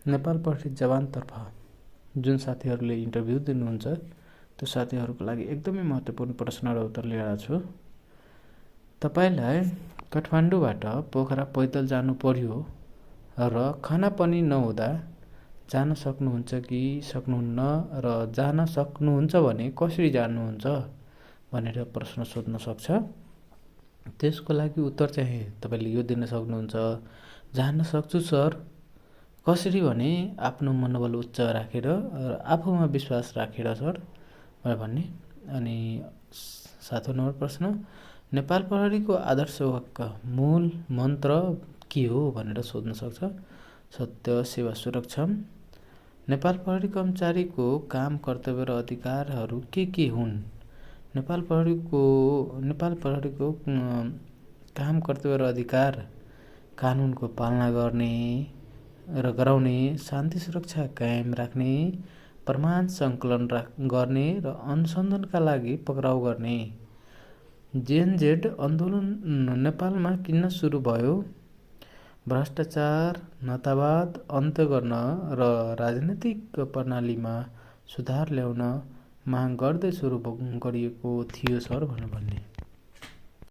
नेपाल प्रहरी जवानतर्फ जुन साथीहरूले इन्टरभ्यू दिनुहुन्छ त्यो साथीहरूको लागि एकदमै महत्त्वपूर्ण प्रश्न र उत्तर लिएर छु। तपाईलाई काठमाडौँबाट पोखरा पैदल जानु पर्यो र खाना पनि नहुँदा जान सक्नुहुन्छ कि सक्नुहुन्न र जान सक्नुहुन्छ भने कसरी जानुहुन्छ भनेर प्रश्न सोध्न सक्छ। त्यसको लागि उत्तर चाहिँ तपाईले यो दिन सक्नुहुन्छ, जान सक्छु सर। कसरी भने आफ्नो मनोबल उच्च राखेर र आफूमा विश्वास राखेर सर भन्ने। अनि 7औं नम्बर प्रश्न, नेपाल प्रहरीको आदर्श वाक्य मूल मन्त्र के हो भनेर सोध्न सक्छ। सत्य, सेवा, सुरक्षा। नेपाल प्रहरी कर्मचारीको काम, कर्तव्य र अधिकारहरू के हुन्? नेपाल प्रहरीको काम, कर्तव्य र अधिकार कानुनको पालना गर्ने र गराउने, शान्ति सुरक्षा कायम राख्ने, प्रमाण सङ्कलन गर्ने र अनुसन्धानका लागि पक्राउ गर्ने। जेएनजेड आन्दोलन नेपालमा किन सुरु भयो? भ्रष्टाचार, नतावाद अन्त्य गर्न र राजनीतिक प्रणालीमा सुधार ल्याउन माग गर्दै सुरु गरिएको थियो सर भन्ने।